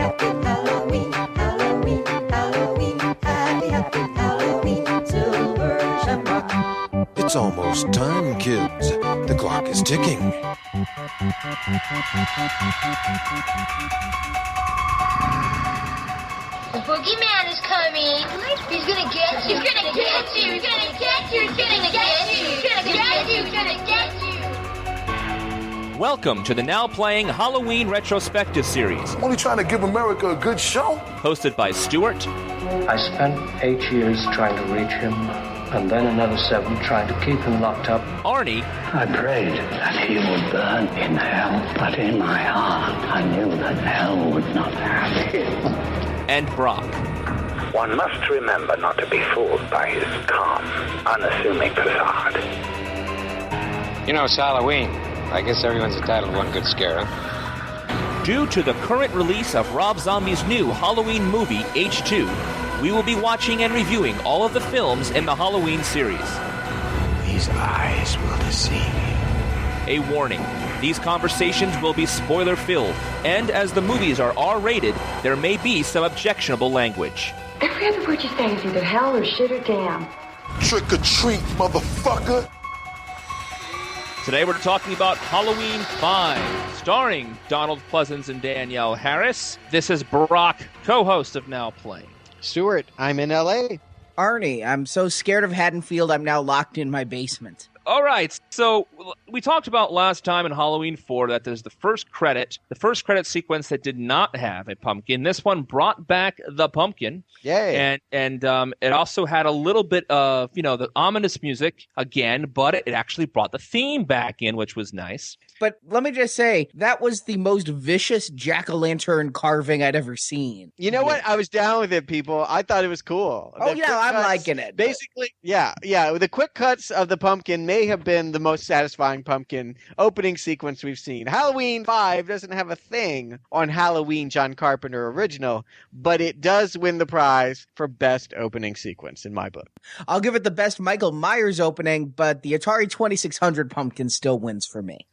happy Halloween, Halloween, Halloween, happy, happy Halloween, Silver Shamrock. It's almost time, kids. The clock is ticking. The boogeyman is coming. He's gonna get you. He's gonna get you. He's gonna get you. He's gonna get you. He's gonna get you. He's gonna get you. Welcome to the now playing Halloween retrospective series. I'm only trying to give America a good show. Hosted by Stuart. I spent 8 years trying to reach him, and then another 7 trying to keep him locked up. Arnie. I prayed that he would burn in hell, but in my heart I knew that hell would not have him. And Brock. One must remember not to be fooled by his calm, unassuming facade. You know, it's Halloween. I guess everyone's entitled to one good scare, huh? Due to the current release of Rob Zombie's new Halloween movie, H2, we will be watching and reviewing all of the films in the Halloween series. These eyes will deceive you. A warning, these conversations will be spoiler-filled, and as the movies are R-rated, there may be some objectionable language. Every other word you say is either hell or shit or damn. Trick or treat, motherfucker. Today we're talking about Halloween 5, starring Donald Pleasance and Danielle Harris. This is Brock, co-host of Now Playing. Stuart, I'm in L.A. Arnie, I'm so scared of Haddonfield, I'm now locked in my basement. All right, so we talked about last time in Halloween 4 that there's the first credit sequence that did not have a pumpkin. This one brought back the pumpkin. Yay. And it also had a little bit of, the ominous music again, but it actually brought the theme back in, which was nice. But let me just say, that was the most vicious jack-o'-lantern carving I'd ever seen. You know what? I was down with it, people. I thought it was cool. Oh, yeah, I'm liking it. Basically, yeah. The quick cuts of the pumpkin may have been the most satisfying pumpkin opening sequence we've seen. Halloween 5 doesn't have a thing on Halloween John Carpenter original, but it does win the prize for best opening sequence in my book. I'll give it the best Michael Myers opening, but the Atari 2600 pumpkin still wins for me.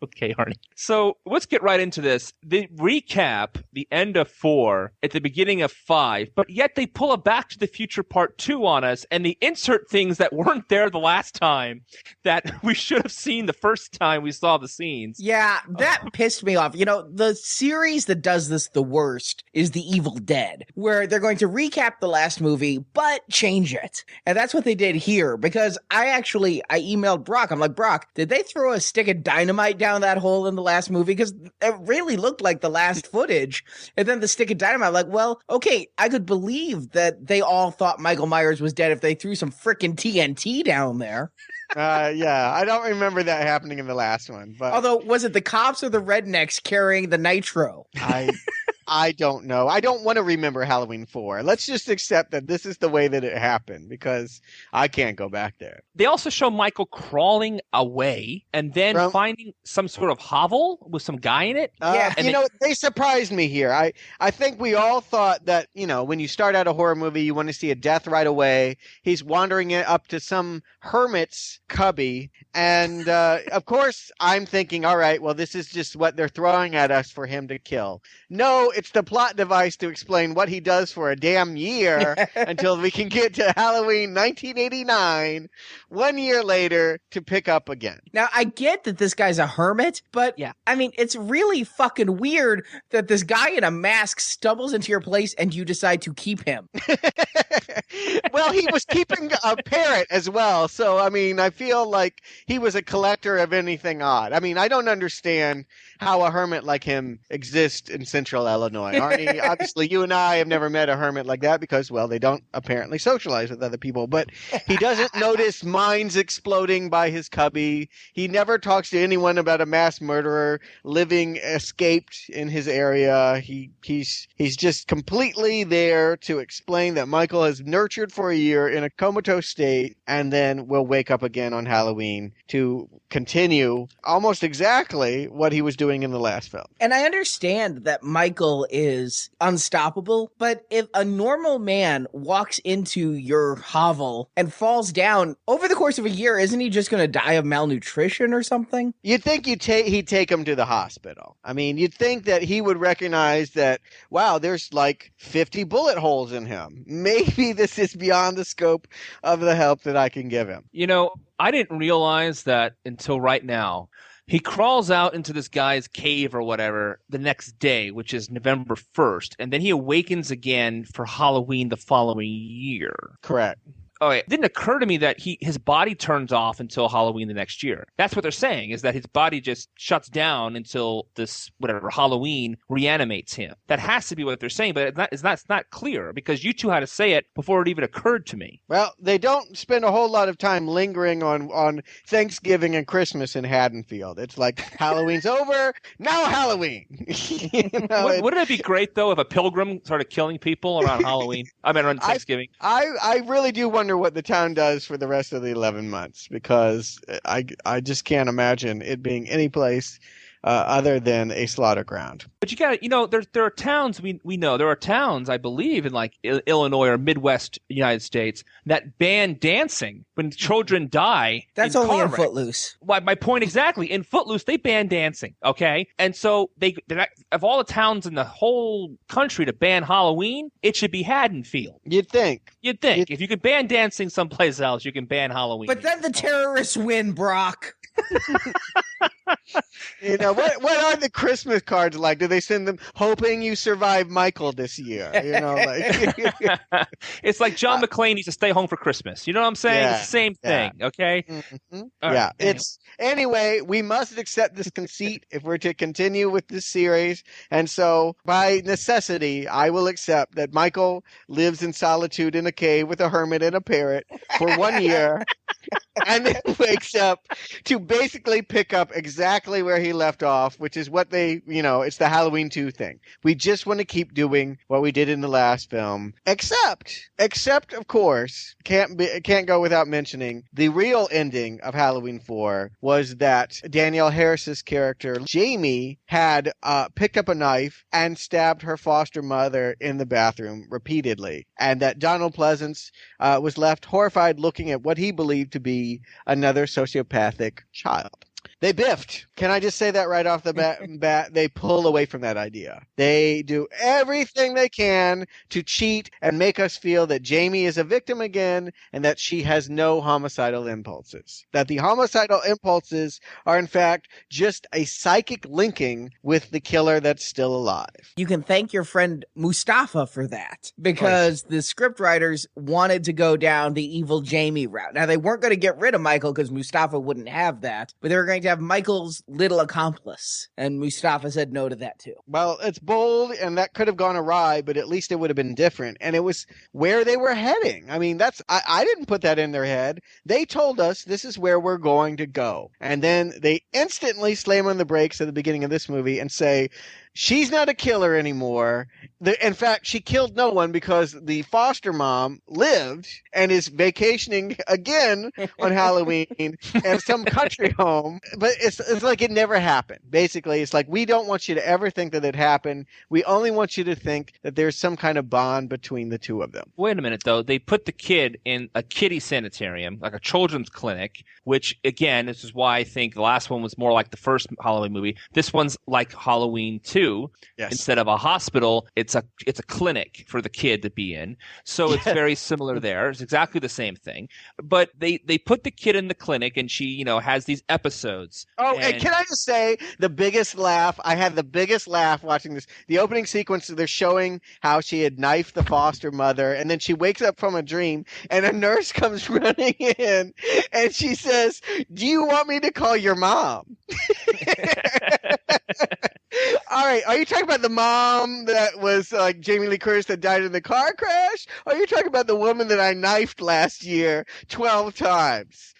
Okay, Arnie. So let's get right into this. They recap the end of 4 at the beginning of 5, but yet they pull a Back to the Future Part 2 on us, and they insert things that weren't there the last time that we should have seen the first time we saw the scenes. Yeah, that pissed me off. The series that does this the worst is The Evil Dead, where they're going to recap the last movie, but change it. And that's what they did here, because I emailed Brock. I'm like, Brock, did they throw a stick of dynamite down that hole in the last movie? Because it really looked like the last footage. And then the stick of dynamite, I'm like, well, okay, I could believe that they all thought Michael Myers was dead if they threw some frickin' TNT down there. Yeah, I don't remember that happening in the last one. But although, was it the cops or the rednecks carrying the nitro? I don't know. I don't want to remember Halloween 4. Let's just accept that this is the way that it happened, because I can't go back there. They also show Michael crawling away and then finding some sort of hovel with some guy in it. They surprised me here. I think we all thought that, when you start out a horror movie, you want to see a death right away. He's wandering it up to some hermit's cubby. And, of course, I'm thinking, all right, well, this is just what they're throwing at us for him to kill. No, it's the plot device to explain what he does for a damn year until we can get to Halloween 1989, 1 year later, to pick up again. Now, I get that this guy's a hermit, but, yeah. I mean, it's really fucking weird that this guy in a mask stumbles into your place and you decide to keep him. Well, he was keeping a parrot as well, so, I mean, I feel like he was a collector of anything odd. I mean, I don't understand how a hermit like him exists in Central Illinois. Arnie, obviously, you and I have never met a hermit like that because, well, they don't apparently socialize with other people. But he doesn't notice mines exploding by his cubby. He never talks to anyone about a mass murderer living escaped in his area. He's just completely there to explain that Michael has nurtured for a year in a comatose state and then will wake up again on Halloween to continue almost exactly what he was doing in the last film. And I understand that Michael Michael is unstoppable, but if a normal man walks into your hovel and falls down over the course of a year, isn't he just going to die of malnutrition or something? You'd think he'd take him to the hospital. I mean, you'd think that he would recognize that, wow, there's like 50 bullet holes in him. Maybe this is beyond the scope of the help that I can give him. You know, I didn't realize that until right now. He crawls out into this guy's cave or whatever the next day, which is November 1st, and then he awakens again for Halloween the following year. Correct. Oh, it didn't occur to me that his body turns off until Halloween the next year. That's what they're saying, is that his body just shuts down until this, whatever, Halloween reanimates him. That has to be what they're saying, but it's not clear, because you two had to say it before it even occurred to me. Well, they don't spend a whole lot of time lingering on Thanksgiving and Christmas in Haddonfield. It's like, Halloween's over, now Halloween. Wouldn't it be great, though, if a pilgrim started killing people around Halloween? I mean, around Thanksgiving. I really do wonder what the town does for the rest of the 11 months, because I just can't imagine it being any place other than a slaughter ground. But you got to, there are towns we know. There are towns, I believe, in like Illinois or Midwest United States that ban dancing when children die. That's only in Footloose. Well, my point exactly. In Footloose, they ban dancing, okay? And so of all the towns in the whole country to ban Halloween, it should be Haddonfield. You'd think. If you could ban dancing someplace else, you can ban Halloween. But then the terrorists win, Brock. What are the Christmas cards like? Do they send them hoping you survive Michael this year? It's like John McClane needs to stay home for Christmas. You know what I'm saying? Yeah, it's the same thing, okay? Mm-hmm. Right, anyway, we must accept this conceit if we're to continue with this series. And so, by necessity, I will accept that Michael lives in solitude in a cave with a hermit and a parrot for 1 year. And then wakes up to basically pick up exactly where he left off, which is what it's the Halloween 2 thing. We just want to keep doing what we did in the last film, except of course, can't go without mentioning the real ending of Halloween 4 was that Danielle Harris's character, Jamie, had picked up a knife and stabbed her foster mother in the bathroom repeatedly. And that Donald Pleasance was left horrified looking at what he believed to be another sociopathic child. They biffed. Can I just say that right off the bat? They pull away from that idea. They do everything they can to cheat and make us feel that Jamie is a victim again and that she has no homicidal impulses. That the homicidal impulses are, in fact, just a psychic linking with the killer that's still alive. You can thank your friend Mustafa for that, because the scriptwriters wanted to go down the evil Jamie route. Now, they weren't going to get rid of Michael because Mustafa wouldn't have that, but they were going to have Michael's little accomplice, and Mustafa said no to that too. Well, it's bold, and that could have gone awry, but at least it would have been different, and it was where they were heading. I mean, I didn't put that in their head. They told us this is where we're going to go, and then they instantly slam on the brakes at the beginning of this movie and say, she's not a killer anymore. In fact, she killed no one because the foster mom lived and is vacationing again on Halloween in some country home. But it's like it never happened. Basically, it's like, we don't want you to ever think that it happened. We only want you to think that there's some kind of bond between the two of them. Wait a minute, though. They put the kid in a kiddie sanitarium, like a children's clinic, which, again, this is why I think the last one was more like the first Halloween movie. This one's like Halloween 2. Yes. Instead of a hospital, it's a clinic for the kid to be in. So it's very similar there. It's exactly the same thing. But they put the kid in the clinic, and she, has these episodes. Oh, and can I just say the biggest laugh? I had the biggest laugh watching this. The opening sequence, they're showing how she had knifed the foster mother, and then she wakes up from a dream, and a nurse comes running in, and she says, "Do you want me to call your mom?" All right, are you talking about the mom that was like Jamie Lee Curtis that died in the car crash? Or are you talking about the woman that I knifed last year 12 times?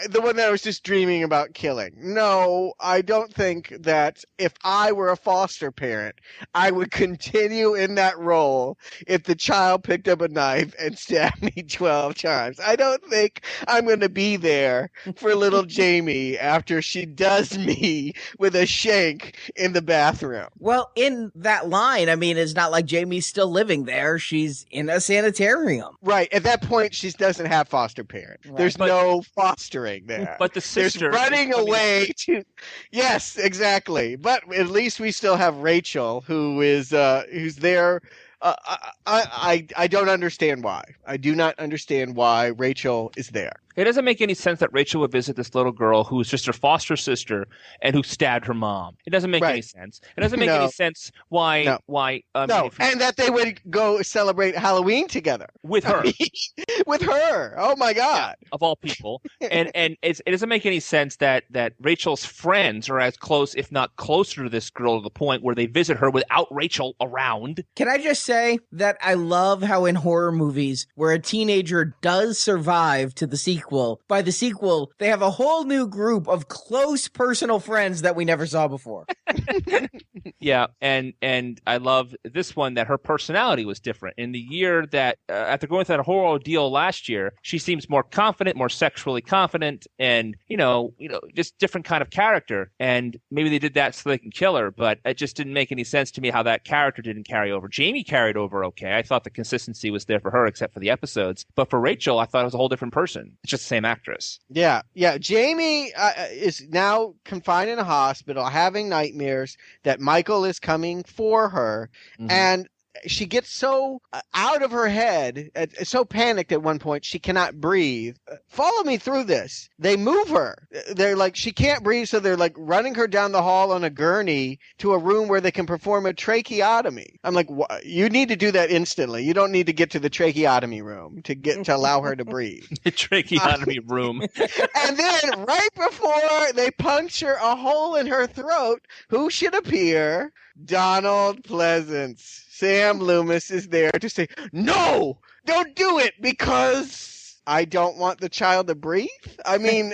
The one that I was just dreaming about killing. No, I don't think that if I were a foster parent, I would continue in that role if the child picked up a knife and stabbed me 12 times. I don't think I'm going to be there for little Jamie after she does me with a shank in the bathroom. Well, in that line, I mean, it's not like Jamie's still living there. She's in a sanitarium. Right. At that point, she doesn't have foster parents. Right. There's no fostering there. But the sister... There's running away to... Yes, exactly. But at least we still have Rachel, who's there. I don't understand why. I do not understand why Rachel is there. It doesn't make any sense that Rachel would visit this little girl who's just her foster sister and who stabbed her mom. It doesn't make any sense. It doesn't make any sense why. And that they would go celebrate Halloween together with her. With her. Oh my God. Yeah, of all people. and it doesn't make any sense that Rachel's friends are as close, if not closer to this girl to the point where they visit her without Rachel around. Can I just say that I love how in horror movies where a teenager does survive to the sequel, by the sequel, they have a whole new group of close personal friends that we never saw before. Yeah, and I love this one that her personality was different. In the year that, after going through that whole ordeal last year, she seems more confident, more sexually confident, and, just different kind of character. And maybe they did that so they can kill her, but it just didn't make any sense to me how that character didn't carry over. Jamie carried over okay. I thought the consistency was there for her except for the episodes. But for Rachel, I thought it was a whole different person. It's just the same actress. Yeah. Jamie is now confined in a hospital, having nightmares that Michael is coming for her, and she gets so out of her head, so panicked at one point, she cannot breathe. Follow me through this. They move her. They're like, she can't breathe, so they're like running her down the hall on a gurney to a room where they can perform a tracheotomy. I'm like, you need to do that instantly. You don't need to get to the tracheotomy room to allow her to breathe. The tracheotomy room. And then right before they puncture a hole in her throat, who should appear? Donald Pleasance. Sam Loomis is there to say, no, don't do it because I don't want the child to breathe. I mean,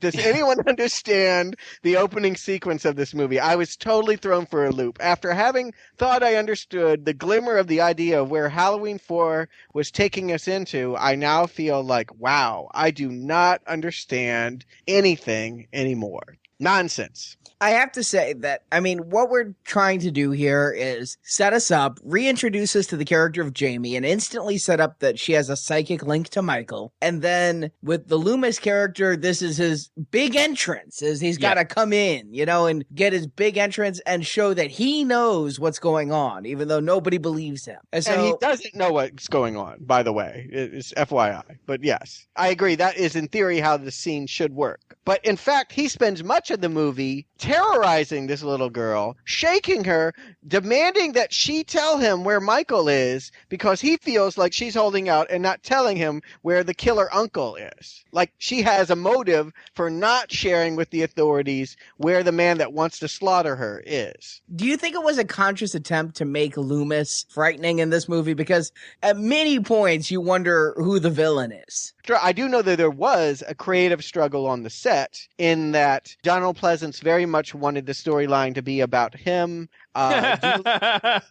does anyone understand the opening sequence of this movie? I was totally thrown for a loop. After having thought I understood the glimmer of the idea of where Halloween 4 was taking us into, I now feel like, wow, I do not understand anything anymore. Nonsense. I have to say that, I mean, what we're trying to do here is set us up, reintroduce us to the character of Jamie, and instantly set up that she has a psychic link to Michael. And then with the Loomis character, this is his big entrance, as he's got to come in, and get his big entrance and show that he knows what's going on, even though nobody believes him. And he doesn't know what's going on, by the way. It's FYI. But yes, I agree. That is, in theory, how the scene should work. But in fact, he spends much of the movie terrorizing this little girl, shaking her, demanding that she tell him where Michael is because he feels like she's holding out and not telling him where the killer uncle is. Like she has a motive for not sharing with the authorities where the man that wants to slaughter her is. Do you think it was a conscious attempt to make Loomis frightening in this movie? Because at many points you wonder who the villain is. I do know that there was a creative struggle on the set in that Donald Pleasance very much wanted the storyline to be about him,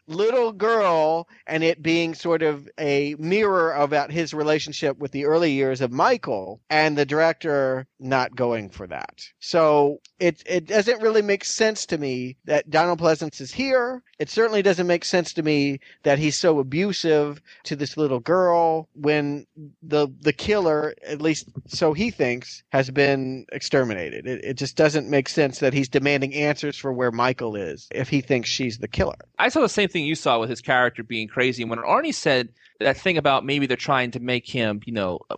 little girl, and it being sort of a mirror about his relationship with the early years of Michael, and the director not going for that. So it doesn't really make sense to me that Donald Pleasance is here. It certainly doesn't make sense to me that he's so abusive to this little girl when the killer, at least so he thinks, has been exterminated. It just doesn't make sense that he's demanding answers for where Michael is if he thinks she's the killer. I saw the same thing you saw with his character being crazy. And when Arnie said that thing about maybe they're trying to make him,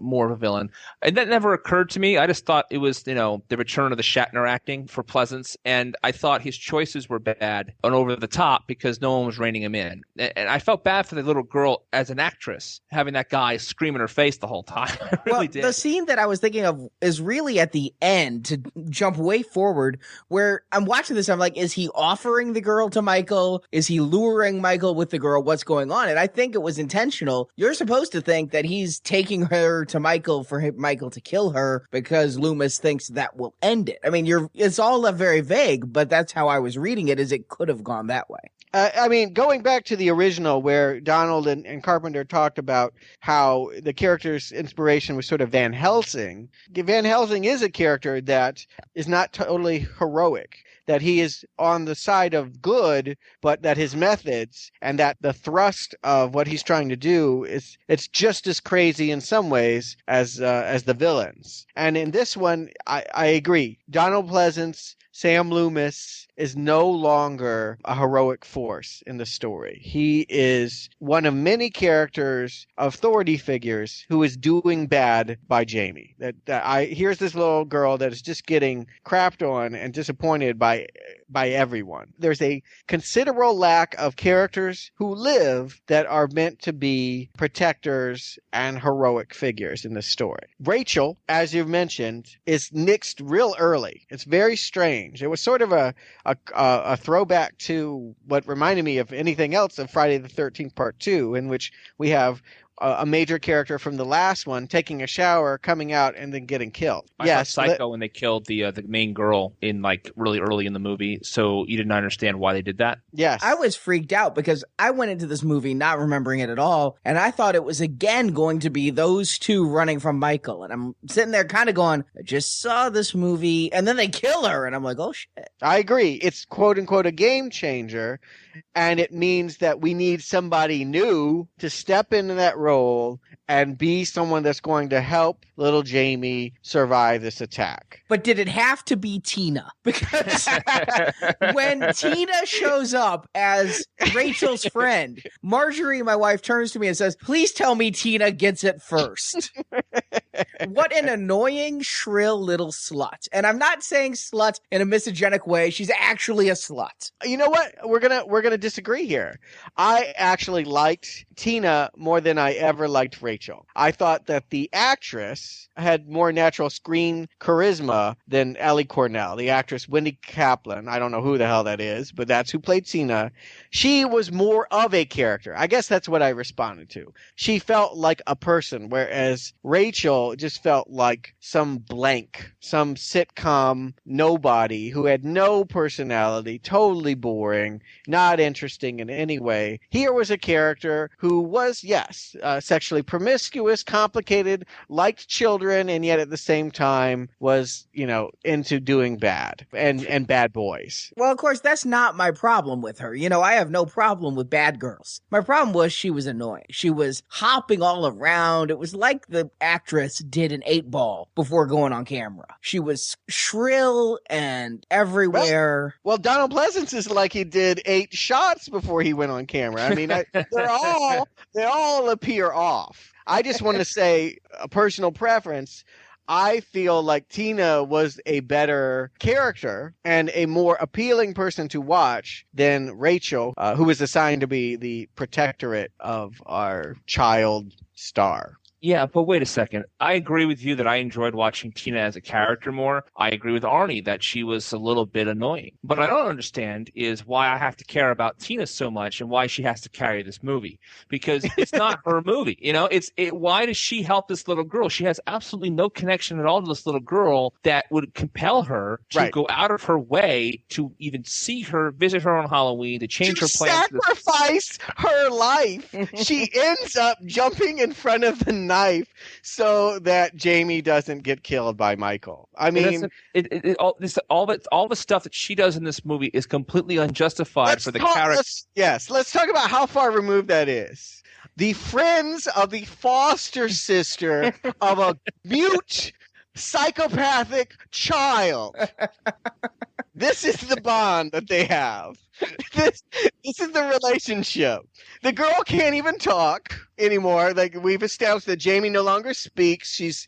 more of a villain, and that never occurred to me. I just thought it was, the return of the Shatner acting for Pleasance. And I thought his choices were bad and over the top because no one was reining him in. And I felt bad for the little girl as an actress, having that guy scream in her face the whole time. I really did. The scene that I was thinking of is really at the end, to jump way forward, where I'm watching this, I'm like, is he offering the girl to Michael? Is he luring Michael with the girl? What's going on? And I think it was intentional Rachel, you're supposed to think that he's taking her to Michael for Michael to kill her because Loomis thinks that will end it. I mean, it's all very vague, but that's how I was reading it, is it could have gone that way. I mean, going back to the original where Donald and Carpenter talked about how the character's inspiration was sort of Van Helsing. Van Helsing is a character that is not totally heroic, that he is on the side of good, but that his methods and that the thrust of what he's trying to do it's just as crazy in some ways as the villains. And in this one, I agree. Donald Pleasance, Sam Loomis is no longer a heroic force in the story. He is one of many characters, authority figures, who is doing bad by Jamie. Here's this little girl that is just getting crapped on and disappointed by everyone. There's a considerable lack of characters who live that are meant to be protectors and heroic figures in the story. Rachel, as you've mentioned, is nixed real early. It's very strange. It was sort of a throwback to what reminded me of anything else of Friday the 13th Part 2, in which we have a major character from the last one taking a shower, coming out, and then getting killed. I thought Psycho when they killed the main girl in like really early in the movie, so you didn't understand why they did that? Yes. I was freaked out because I went into this movie not remembering it at all, and I thought it was again going to be those two running from Michael, and I'm sitting there kind of going, I just saw this movie, and then they kill her, and I'm like, oh shit. I agree. It's quote-unquote a game changer, and it means that we need somebody new to step into that role and be someone that's going to help little Jamie survive this attack. But did it have to be Tina? Because when Tina shows up as Rachel's friend, Marjorie, my wife, turns to me and says, please tell me Tina gets it first. What an annoying, shrill little slut. And I'm not saying slut in a misogenic way. She's actually a slut. You know what? We're gonna disagree here. I actually liked Tina more than I ever liked Rachel. I thought that the actress had more natural screen charisma than Ellie Cornell, the actress Wendy Kaplan. I don't know who the hell that is, but that's who played Tina. She was more of a character. I guess that's what I responded to. She felt like a person, whereas Rachel just felt like some blank, some sitcom nobody who had no personality, totally boring, not interesting in any way. Here was a character who was, yes, sexually promiscuous, complicated, liked children, and yet at the same time was, into doing bad and bad boys. Well, of course, that's not my problem with her. I have no problem with bad girls. My problem was she was annoying. She was hopping all around. It was like the actress did an 8-ball before going on camera. She was shrill and everywhere. Well, Donald Pleasance is like he did 8 shots before he went on camera. I mean, they all appear off. I just want to say a personal preference. I feel like Tina was a better character and a more appealing person to watch than Rachel, who was assigned to be the protectorate of our child star. Yeah, but wait a second. I agree with you that I enjoyed watching Tina as a character more. I agree with Arnie that she was a little bit annoying. But what I don't understand is why I have to care about Tina so much and why she has to carry this movie. Because it's not her movie. Why does she help this little girl? She has absolutely no connection at all to this little girl that would compel her to go out of her way to even see her, visit her on Halloween, to change her plans. Sacrifice her life. She ends up jumping in front of the knife so that Jamie doesn't get killed by Michael. I mean, all the stuff that she does in this movie is completely unjustified for the character. Let's talk about how far removed that is. The friends of the foster sister of a mute psychopathic child. This is the bond that they have. This is the relationship. The girl can't even talk anymore. Like, we've established that Jamie no longer speaks. She's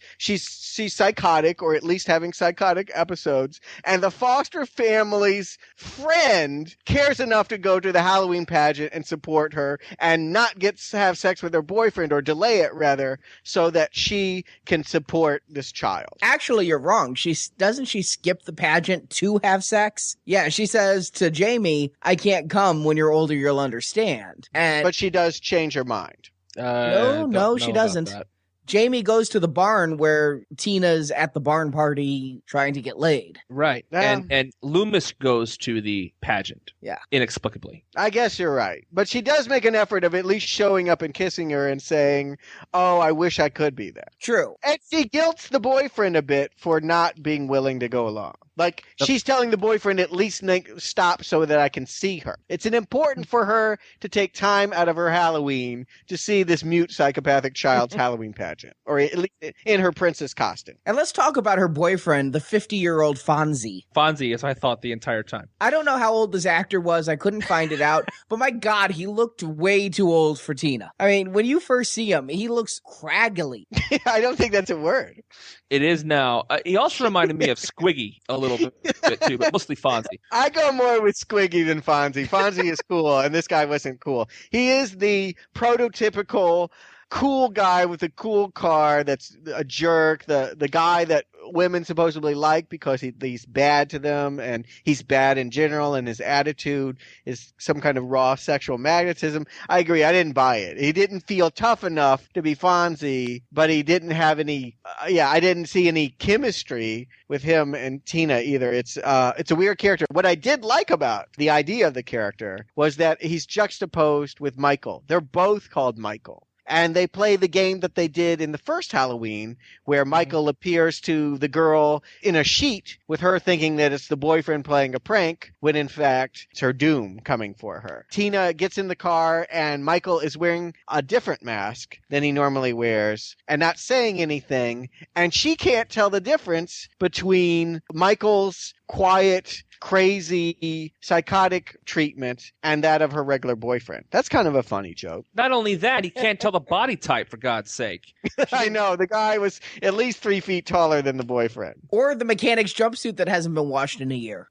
psychotic, or at least having psychotic episodes. And the foster family's friend cares enough to go to the Halloween pageant and support her and not have sex with her boyfriend, or delay it rather, so that she can support this child. Actually, you're wrong. Doesn't she skip the pageant to have sex? Yeah, she says to Jamie, I can't come. When you're older, you'll understand. But she does change her mind. No, she doesn't. Jamie goes to the barn where Tina's at the barn party trying to get laid. Right. And Loomis goes to the pageant. Yeah. Inexplicably. I guess you're right. But she does make an effort of at least showing up and kissing her and saying, oh, I wish I could be there. True. And she guilts the boyfriend a bit for not being willing to go along. Like, she's telling the boyfriend at least stop so that I can see her. It's important for her to take time out of her Halloween to see this mute psychopathic child's Halloween pageant, or at least in her princess costume. And let's talk about her boyfriend, the 50-year-old Fonzie. Fonzie, as I thought the entire time. I don't know how old this actor was. I couldn't find it out. But my God, he looked way too old for Tina. I mean, when you first see him, he looks craggly. I don't think that's a word. It is now. He also reminded me of Squiggy a little bit too, but mostly Fonzie. I go more with Squiggy than Fonzie. Fonzie is cool, and this guy wasn't cool. He is the prototypical cool guy with a cool car that's a jerk, the guy that women supposedly like because he's bad to them, and he's bad in general, and his attitude is some kind of raw sexual magnetism. I agree. I didn't buy it. He didn't feel tough enough to be Fonzie, but he didn't have any I didn't see any chemistry with him and Tina either. It's a weird character. What I did like about the idea of the character was that he's juxtaposed with Michael. They're both called Michael. And they play the game that they did in the first Halloween, where Michael appears to the girl in a sheet with her thinking that it's the boyfriend playing a prank, when in fact it's her doom coming for her. Tina gets in the car and Michael is wearing a different mask than he normally wears and not saying anything. And she can't tell the difference between Michael's quiet, crazy, psychotic treatment and that of her regular boyfriend. That's kind of a funny joke. Not only that, he can't tell the body type, for God's sake. I know. The guy was at least 3 feet taller than the boyfriend. Or the mechanic's jumpsuit that hasn't been washed in a year.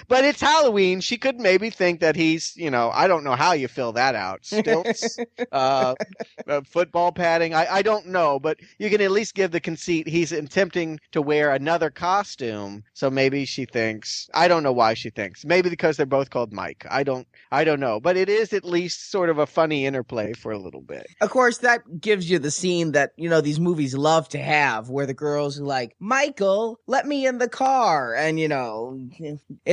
But it's Halloween. She could maybe think that he's, I don't know how you fill that out. Stilts, football padding. I don't know, but you can at least give the conceit he's attempting to wear another costume. So maybe she thinks, I don't know why she thinks. Maybe because they're both called Mike. I don't know. But it is at least sort of a funny interplay for a little bit. Of course, that gives you the scene that, these movies love to have, where the girls are like, Michael, let me in the car. And,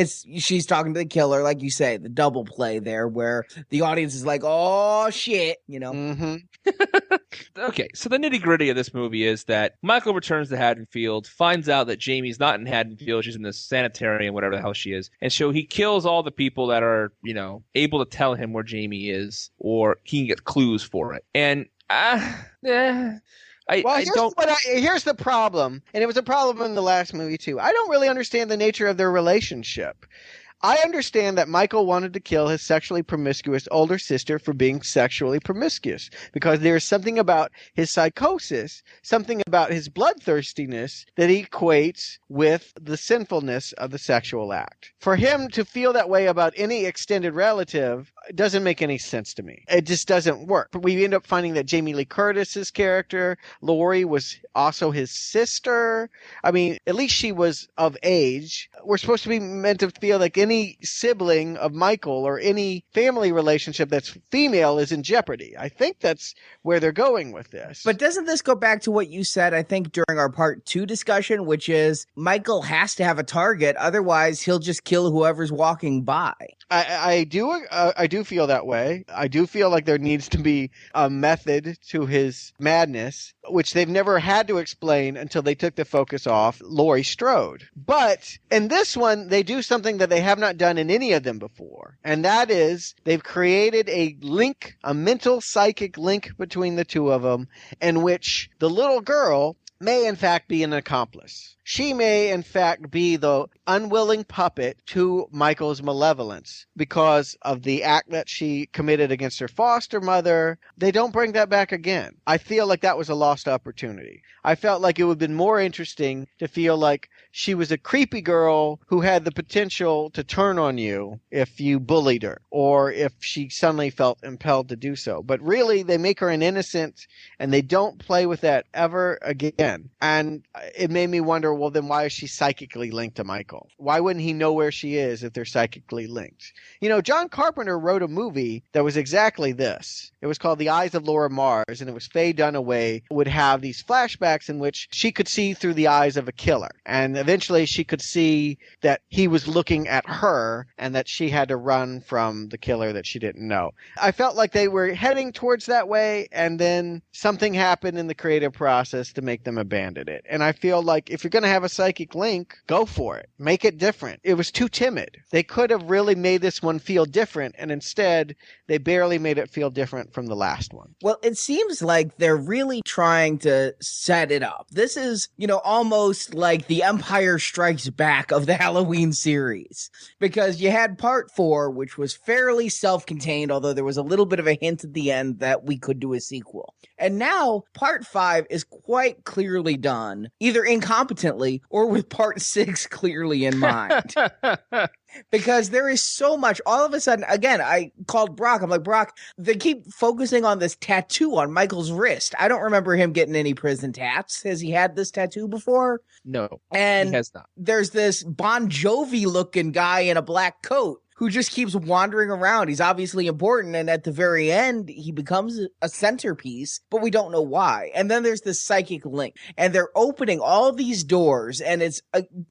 she's talking to the killer, like you say, the double play there, where the audience is like, oh, shit, Mm-hmm. Okay, so the nitty-gritty of this movie is that Michael returns to Haddonfield, finds out that Jamie's not in Haddonfield, she's in the sanitarium, whatever the hell she is, and so he kills all the people that are, able to tell him where Jamie is, or he can get clues for it. And, here's the problem, and it was a problem in the last movie too. I don't really understand the nature of their relationship. I understand that Michael wanted to kill his sexually promiscuous older sister for being sexually promiscuous, because there's something about his psychosis, something about his bloodthirstiness that he equates with the sinfulness of the sexual act. For him to feel that way about any extended relative doesn't make any sense to me. It just doesn't work. But we end up finding that Jamie Lee Curtis's character, Laurie, was also his sister. I mean, at least she was of age. We're supposed to be meant to feel like any sibling of Michael or any family relationship that's female is in jeopardy. I think that's where they're going with this. But doesn't this go back to what you said, I think, during our part 2 discussion, which is Michael has to have a target, otherwise he'll just kill whoever's walking by. I do feel that way. I do feel like there needs to be a method to his madness, which they've never had to explain until they took the focus off Laurie Strode. But in this one, they do something that they have not done in any of them before. And that is they've created a link, a mental psychic link between the two of them, in which the little girl may in fact be an accomplice. She may in fact be the unwilling puppet to Michael's malevolence because of the act that she committed against her foster mother. They don't bring that back again. I feel like that was a lost opportunity. I felt like it would have been more interesting to feel like she was a creepy girl who had the potential to turn on you if you bullied her, or if she suddenly felt impelled to do so. But really, they make her an innocent, and they don't play with that ever again. And it made me wonder well, then why is she psychically linked to Michael? Why wouldn't he know where she is if they're psychically linked? John Carpenter wrote a movie that was exactly this. It was called The Eyes of Laura Mars, and it was Faye Dunaway would have these flashbacks in which she could see through the eyes of a killer. And eventually she could see that he was looking at her and that she had to run from the killer that she didn't know. I felt like they were heading towards that way, and then something happened in the creative process to make them abandon it. And I feel like if you're going to have a psychic link, go for it. Make it different. It was too timid. They could have really made this one feel different, and instead they barely made it feel different from the last one. Well, it seems like they're really trying to set it up. This is, almost like the Empire Strikes Back of the Halloween series, because you had part 4, which was fairly self-contained, although there was a little bit of a hint at the end that we could do a sequel. And now part 5 is quite clearly done, either incompetently or with part 6 clearly in mind. Because there is so much. All of a sudden, again, I called Brock. I'm like, Brock, they keep focusing on this tattoo on Michael's wrist. I don't remember him getting any prison tats. Has he had this tattoo before? No, and he has not. There's this Bon Jovi looking guy in a black coat who just keeps wandering around. He's obviously important, and at the very end, he becomes a centerpiece, but we don't know why. And then there's this psychic link, and they're opening all these doors, and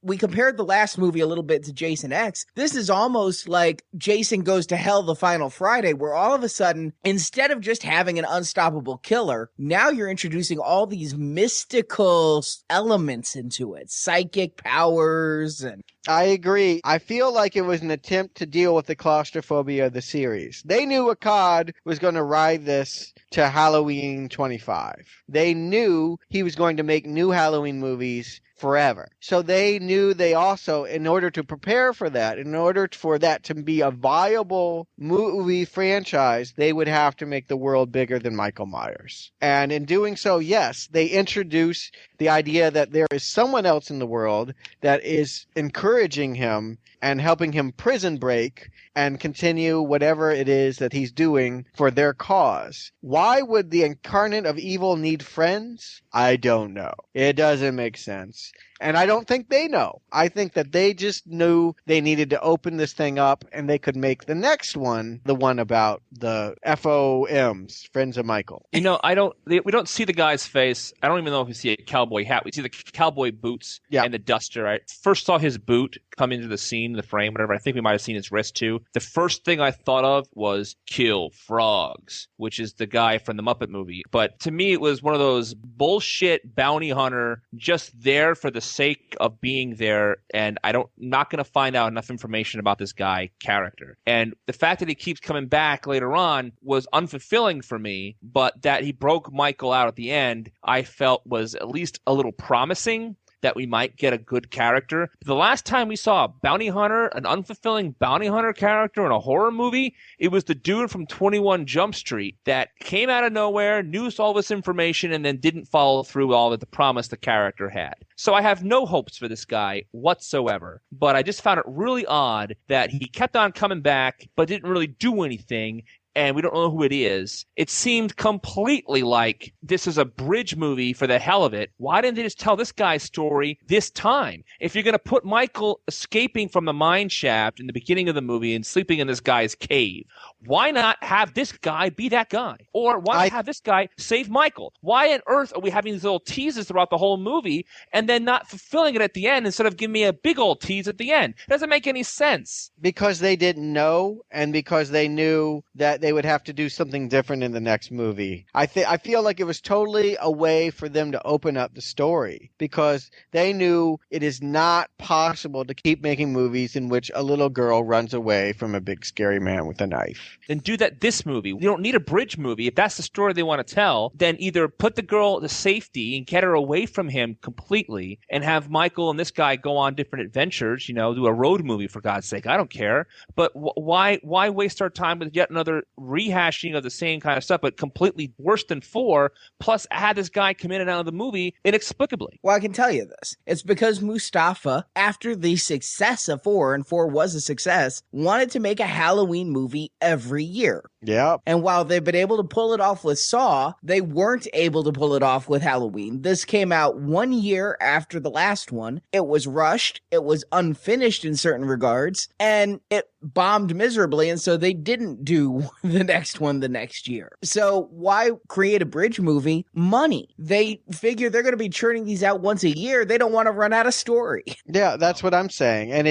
we compared the last movie a little bit to Jason X. This is almost like Jason Goes to Hell the Final Friday, where all of a sudden, instead of just having an unstoppable killer, now you're introducing all these mystical elements into it, psychic powers, and I agree. I feel like it was an attempt to deal with the claustrophobia of the series. They knew Akkad was going to ride this to Halloween 25. They knew he was going to make new Halloween movies forever. So they knew they also, in order to prepare for that, in order for that to be a viable movie franchise, they would have to make the world bigger than Michael Myers. And in doing so, yes, they introduce the idea that there is someone else in the world that is encouraging him and helping him prison break and continue whatever it is that he's doing for their cause. Why would the incarnate of evil need friends? I don't know. It doesn't make sense. And I don't think they know. I think that they just knew they needed to open this thing up and they could make the next one the one about the FOMs, Friends of Michael. We don't see the guy's face. I don't even know if we see a cowboy hat. We see the cowboy boots and the duster. I first saw his boot come into the scene, the frame, whatever. I think we might have seen his wrist too. The first thing I thought of was Kill Frogs, which is the guy from the Muppet movie. But to me, it was one of those bullshit bounty hunter just there for the sake of being there, and I'm not going to find out enough information about this guy character. And the fact that he keeps coming back later on was unfulfilling for me, but that he broke Michael out at the end, I felt was at least a little promising that we might get a good character. The last time we saw a bounty hunter, an unfulfilling bounty hunter character in a horror movie, it was the dude from 21 Jump Street that came out of nowhere, knew all this information, and then didn't follow through all of the promise the character had. So I have no hopes for this guy whatsoever, but I just found it really odd that he kept on coming back, but didn't really do anything, and we don't know who it is. It seemed completely like this is a bridge movie for the hell of it. Why didn't they just tell this guy's story this time? If you're going to put Michael escaping from the mine shaft in the beginning of the movie and sleeping in this guy's cave, why not have this guy be that guy? Or why not have this guy save Michael? Why on earth are we having these little teases throughout the whole movie and then not fulfilling it at the end instead of giving me a big old tease at the end? It doesn't make any sense. Because they didn't know, and because they knew that they would have to do something different in the next movie. I feel like it was totally a way for them to open up the story, because they knew it is not possible to keep making movies in which a little girl runs away from a big scary man with a knife. Then do that this movie. You don't need a bridge movie. If that's the story they want to tell, then either put the girl to safety and get her away from him completely and have Michael and this guy go on different adventures, do a road movie for God's sake. I don't care. But why waste our time with yet another rehashing of the same kind of stuff, but completely worse than 4, plus had this guy come in and out of the movie inexplicably. Well, I can tell you this. It's because Mustafa, after the success of 4, and 4 was a success, wanted to make a Halloween movie every year. Yeah. And while they've been able to pull it off with Saw, they weren't able to pull it off with Halloween. This came out 1 year after the last one. It was rushed. It was unfinished in certain regards, and it bombed miserably. And so they didn't do the next one the next year. So why create a bridge movie? Money. They figure they're going to be churning these out once a year. They don't want to run out of story. Yeah, that's what I'm saying. And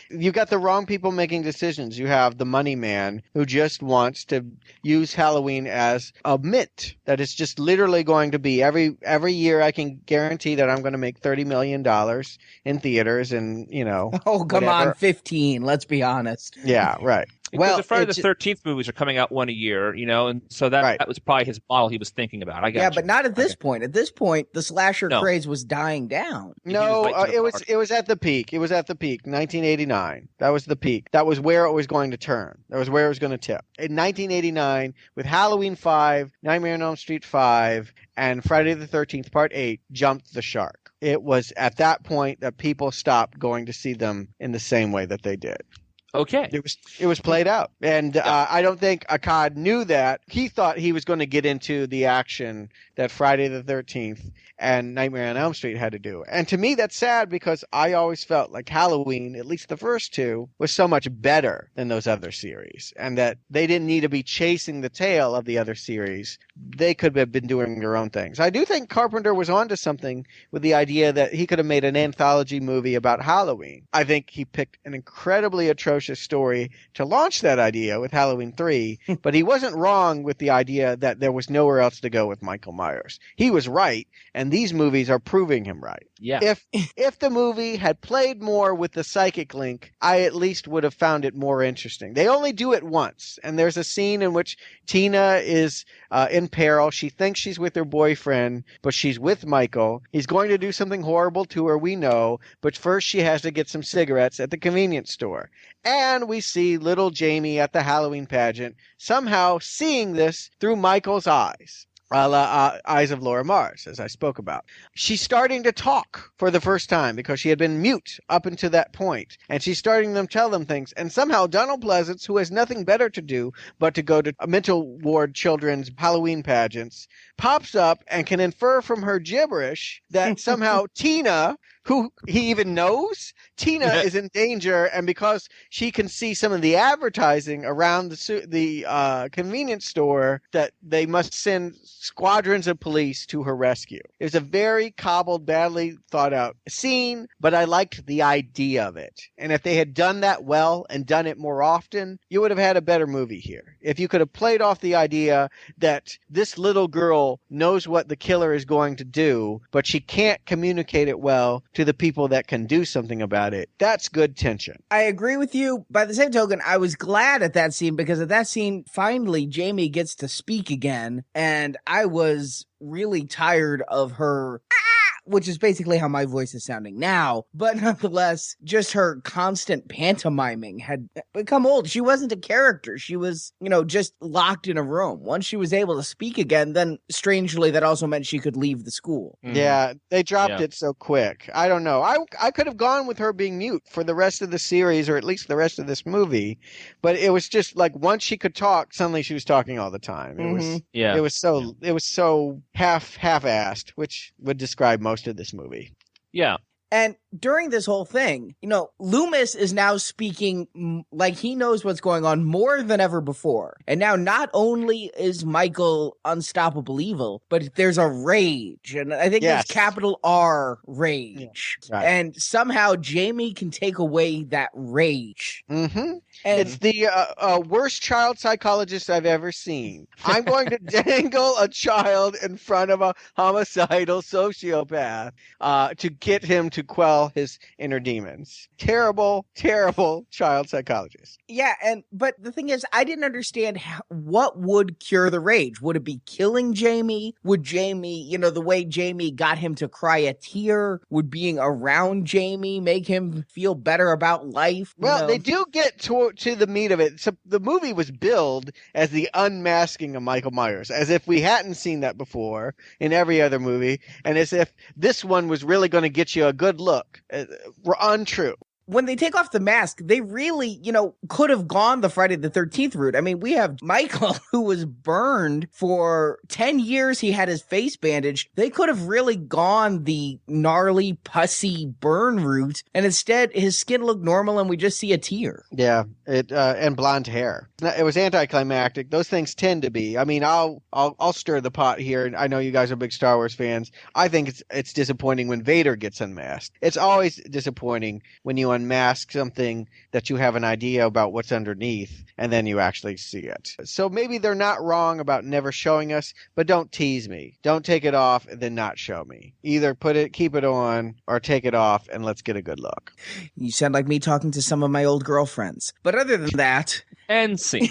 you got the wrong people making decisions. You have the money man who just wants to use Halloween as a mint, that it's just literally going to be every year. I can guarantee that I'm going to make $30 million in theaters, and Oh, come whatever. on, 15. Let's be honest. Yeah, right. Because the Friday the 13th movies are coming out one a year, and so that was probably his model he was thinking about. I got you. But not at this point. At this point, the slasher craze was dying down. No, it was at the peak. It was at the peak, 1989. That was the peak. That was where it was going to turn. That was where it was going to tip. In 1989, with Halloween 5, Nightmare on Elm Street 5, and Friday the 13th Part 8 jumped the shark. It was at that point that people stopped going to see them in the same way that they did. Okay. It was played out. And I don't think Akkad knew that. He thought he was going to get into the action that Friday the 13th and Nightmare on Elm Street had to do. And to me, that's sad, because I always felt like Halloween, at least the first 2, was so much better than those other series, and that they didn't need to be chasing the tail of the other series. They could have been doing their own things. I do think Carpenter was onto something with the idea that he could have made an anthology movie about Halloween. I think he picked an incredibly atrocious story to launch that idea with Halloween 3, but he wasn't wrong with the idea that there was nowhere else to go with Michael Myers. He was right, and these movies are proving him right. Yeah. If the movie had played more with the psychic link, I at least would have found it more interesting. They only do it once, and there's a scene in which Tina is in peril. She thinks she's with her boyfriend, but she's with Michael. He's going to do something horrible to her, we know, but first she has to get some cigarettes at the convenience store. And we see little Jamie at the Halloween pageant somehow seeing this through Michael's eyes. Eyes of Laura Mars, as I spoke about. She's starting to talk for the first time, because she had been mute up until that point. And she's starting to tell them things. And somehow Donald Pleasance, who has nothing better to do but to go to mental ward children's Halloween pageants, pops up and can infer from her gibberish that somehow Tina, who he even knows, Tina is in danger, and because she can see some of the advertising around the convenience store, that they must send squadrons of police to her rescue. It was a very cobbled, badly thought out scene, but I liked the idea of it. And if they had done that well and done it more often, you would have had a better movie here. If you could have played off the idea that this little girl knows what the killer is going to do, but she can't communicate it well to the people that can do something about it, that's good tension. I agree with you. By the same token, I was glad at that scene, because at that scene, finally, Jamie gets to speak again, and I was really tired of her, which is basically how my voice is sounding now. But nonetheless, just her constant pantomiming had become old. She wasn't a character. She was, just locked in a room. Once she was able to speak again, then strangely, that also meant she could leave the school. Mm-hmm. Yeah, they dropped it so quick. I don't know. I could have gone with her being mute for the rest of the series, or at least the rest of this movie. But it was just like, once she could talk, suddenly she was talking all the time. It was so half-assed, which would describe most of this movie. Yeah. And during this whole thing, Loomis is now speaking like he knows what's going on more than ever before. And now not only is Michael unstoppable evil, but there's a rage. And I think there's capital R rage. Yeah. Right. And somehow Jamie can take away that rage. Mm-hmm. And it's the worst child psychologist I've ever seen. I'm going to dangle a child in front of a homicidal sociopath to get him to to quell his inner demons. Terrible, terrible child psychologist. Yeah, but the thing is, I didn't understand what would cure the rage. Would it be killing Jamie? Would Jamie, the way Jamie got him to cry a tear, would being around Jamie make him feel better about life? Well, they do get to the meat of it. So the movie was billed as the unmasking of Michael Myers, as if we hadn't seen that before in every other movie, and as if this one was really going to get you a good look. Untrue. When they take off the mask, they really, could have gone the Friday the 13th route. I mean, we have Michael, who was burned for 10 years. He had his face bandaged. They could have really gone the gnarly, pussy burn route. And instead, his skin looked normal and we just see a tear. Yeah, and blonde hair. It was anticlimactic. Those things tend to be. I mean, I'll stir the pot here. I know you guys are big Star Wars fans. I think it's disappointing when Vader gets unmasked. It's always disappointing when you unmask something that you have an idea about what's underneath and then you actually see it. So maybe they're not wrong about never showing us, but don't tease me. Don't take it off and then not show me. Either keep it on or take it off and let's get a good look. You sound like me talking to some of my old girlfriends. But other than that... And scene.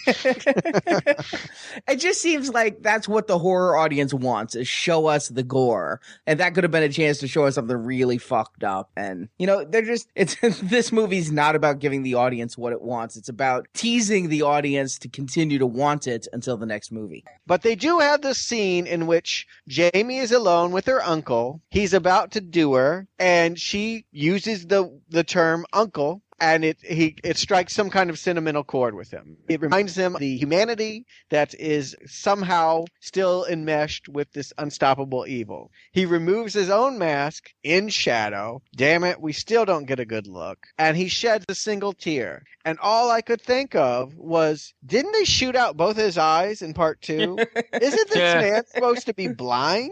It just seems like that's what the horror audience wants, is show us the gore. And that could have been a chance to show us something really fucked up. And, this movie's not about giving the audience what it wants. It's about teasing the audience to continue to want it until the next movie. But they do have this scene in which Jamie is alone with her uncle. He's about to do her, and she uses the term uncle. And it strikes some kind of sentimental chord with him. It reminds him of the humanity that is somehow still enmeshed with this unstoppable evil. He removes his own mask in shadow. Damn it, we still don't get a good look. And he sheds a single tear. And all I could think of was, didn't they shoot out both his eyes in part 2? Isn't this man supposed to be blind?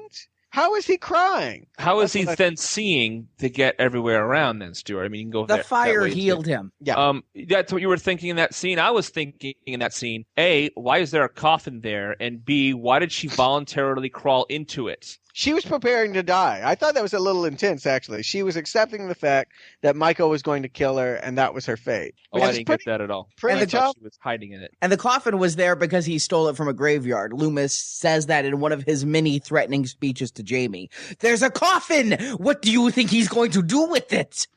How is he crying? How is he then seeing to get everywhere around then, Stuart? I mean, you can go the fire healed him. Yeah. That's what you were thinking in that scene. I was thinking in that scene, A, why is there a coffin there? And B, why did she voluntarily crawl into it? She was preparing to die. I thought that was a little intense, actually. She was accepting the fact that Michael was going to kill her, and that was her fate. Oh, I didn't get that at all. Pretty tough. She was hiding in it. And the coffin was there because he stole it from a graveyard. Loomis says that in one of his many threatening speeches to Jamie. There's a coffin! What do you think he's going to do with it?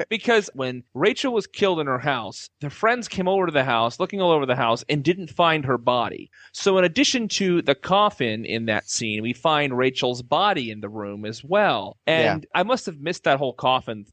Because when Rachel was killed in her house, the friends came over to the house, looking all over the house, and didn't find her body. So in addition to the coffin in that scene, we find Rachel's body in the room as well. And I must have missed that whole coffin.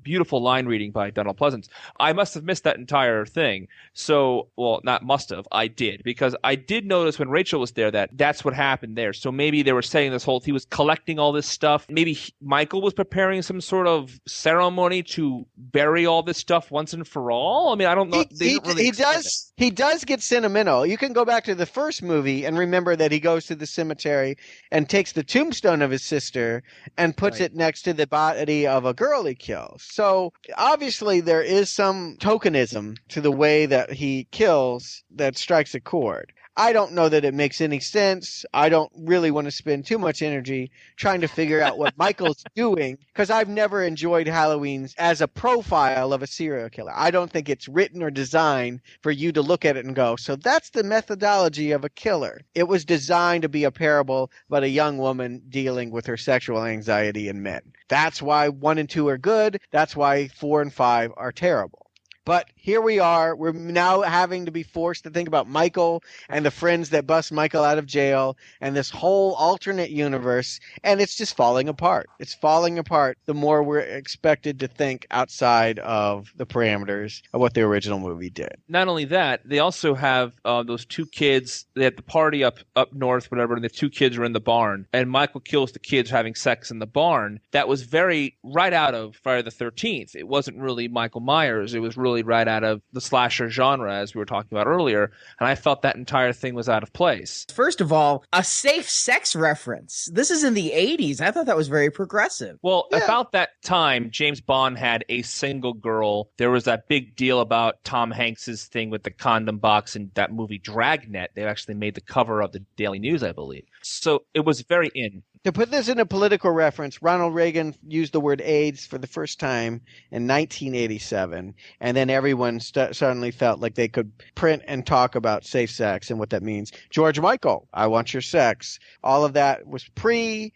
Beautiful line reading by Donald Pleasance. I must have missed that entire thing. So, well, not must have. I did. Because I did notice when Rachel was there that's what happened there. So maybe they were saying he was collecting all this stuff. Maybe Michael was preparing some sort of ceremony to bury all this stuff once and for all. I mean, I don't know. He does get sentimental. You can go back to the first movie and remember that he goes to the cemetery and takes the tombstone of his sister and puts it next to the body of a girl he kills. So obviously there is some tokenism to the way that he kills that strikes a chord. I don't know that it makes any sense. I don't really want to spend too much energy trying to figure out what Michael's doing, because I've never enjoyed Halloween as a profile of a serial killer. I don't think it's written or designed for you to look at it and go, so that's the methodology of a killer. It was designed to be a parable about a young woman dealing with her sexual anxiety in men. That's why 1 and 2 are good. That's why 4 and 5 are terrible. But here we are. We're now having to be forced to think about Michael and the friends that bust Michael out of jail and this whole alternate universe. And it's just falling apart. It's falling apart the more we're expected to think outside of the parameters of what the original movie did. Not only that, they also have those 2 kids. They had the party up north, whatever, and the 2 kids are in the barn. And Michael kills the kids having sex in the barn. That was very right out of Friday the 13th. It wasn't really Michael Myers. It was really right out of the slasher genre, as we were talking about earlier, and I felt that entire thing was out of place. First of all, a safe sex reference. This is in the 80s. I thought that was very progressive. Well, about that time, James Bond had a single girl. There was that big deal about Tom Hanks's thing with the condom box in that movie Dragnet. They actually made the cover of the Daily News, I believe. So it was very in. To put this in a political reference, Ronald Reagan used the word AIDS for the first time in 1987, and then everyone suddenly felt like they could print and talk about safe sex and what that means. George Michael, I want your sex. All of that was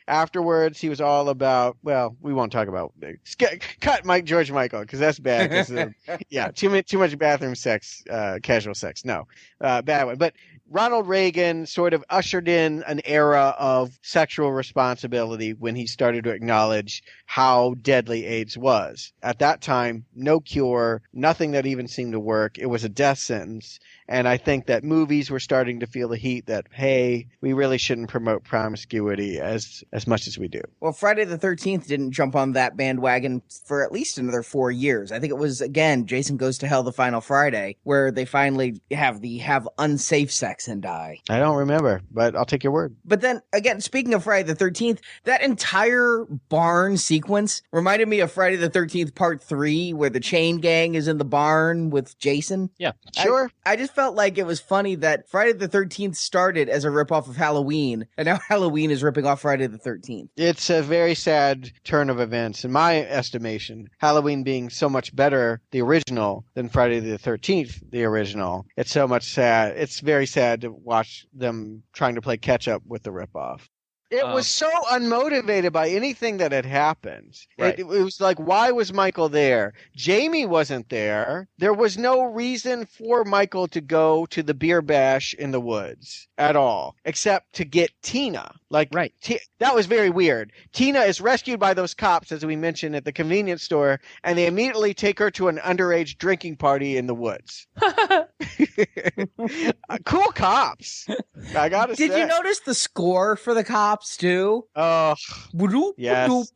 afterwards, he was all about, well, we won't talk about, cut George Michael, because that's bad. Too much bathroom sex, casual sex. No, bad one. But Ronald Reagan sort of ushered in an era of sexual responsibility when he started to acknowledge how deadly AIDS was. At that time, no cure, nothing that even seemed to work. It was a death sentence. And I think that movies were starting to feel the heat that, hey, we really shouldn't promote promiscuity as much as we do. Well, Friday the 13th didn't jump on that bandwagon for at least another 4 years. I think it was, again, Jason Goes to Hell the Final Friday, where they finally have unsafe sex and die. I don't remember, but I'll take your word. But then, again, speaking of Friday the 13th, that entire barn sequence reminded me of Friday the 13th Part 3, where the chain gang is in the barn with Jason. Yeah, sure. I just felt like it was funny that Friday the 13th started as a ripoff of Halloween, and now Halloween is ripping off Friday the 13th. It's a very sad turn of events, in my estimation. Halloween being so much better, the original, than Friday the 13th, the original. It's so much sad. It's very sad to watch them trying to play catch up with the ripoff. It was so unmotivated by anything that had happened. Right. It was like, why was Michael there? Jamie wasn't there. There was no reason for Michael to go to the beer bash in the woods at all, except to get Tina. Right. That was very weird. Tina is rescued by those cops, as we mentioned, at the convenience store, and they immediately take her to an underage drinking party in the woods. Cool cops. I gotta say. Did you notice the score for the cops too? Oh, yes.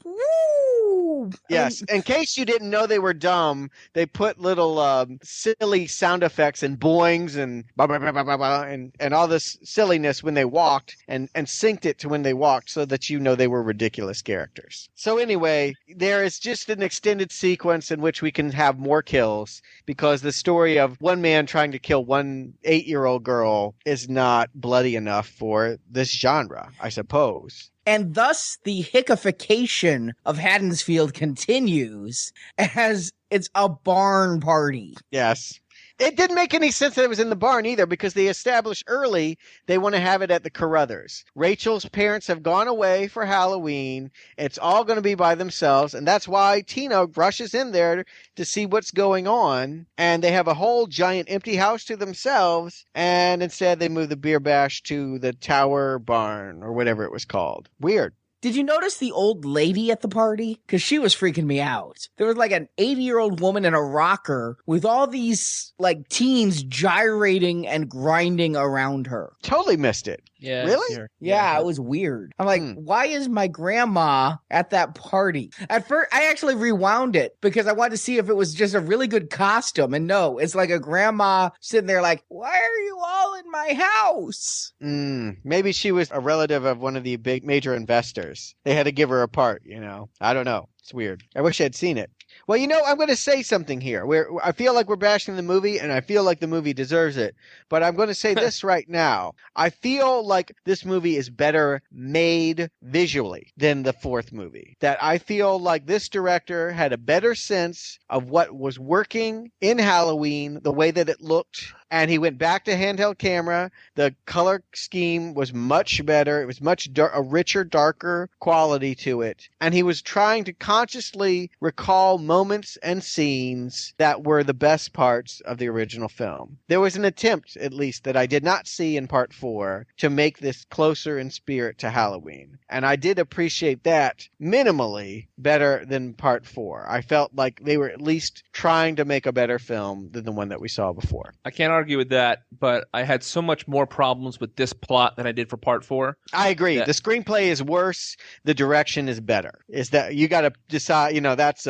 Yes. In case you didn't know they were dumb, they put little silly sound effects and boings and blah, blah, blah, blah, blah, blah, and all this silliness when they walked and synced it to when they walked so that you know they were ridiculous characters. So anyway, there is just an extended sequence in which we can have more kills because the story of one man trying to kill one 8-year-old girl is not bloody enough for this genre, I suppose. And thus the hickification of Haddonfield continues as it's a barn party. Yes. It didn't make any sense that it was in the barn either because they established early they want to have it at the Carruthers. Rachel's parents have gone away for Halloween. It's all going to be by themselves. And that's why Tina rushes in there to see what's going on. And they have a whole giant empty house to themselves. And instead they move the beer bash to the Tower Barn or whatever it was called. Weird. Did you notice the old lady at the party? Because she was freaking me out. There was like an 80-year-old woman in a rocker with all these like teens gyrating and grinding around her. Totally missed it. Yeah. Really? Yeah, it was weird. I'm like, why is my grandma at that party? At first, I actually rewound it because I wanted to see if it was just a really good costume. And no, it's like a grandma sitting there like, why are you all in my house? Maybe she was a relative of one of the big major investors. They had to give her a part, you know. I don't know. It's weird. I wish I'd seen it. Well, you know, I'm going to say something here. I feel like we're bashing the movie, and I feel like the movie deserves it. But I'm going to say this right now. I feel like this movie is better made visually than the fourth movie. That I feel like this director had a better sense of what was working in Halloween, the way that it looked, and he went back to handheld camera. The color scheme was much better. It was a richer, darker quality to it. And he was trying to consciously recall moments and scenes that were the best parts of the original film. There was an attempt, at least, that I did not see in part 4 to make this closer in spirit to Halloween. And I did appreciate that minimally better than part 4. I felt like they were at least trying to make a better film than the one that we saw before. I can't argue with that, but I had so much more problems with this plot than I did for part 4. I agree. The screenplay is worse. The direction is better. Is that you got to decide, that's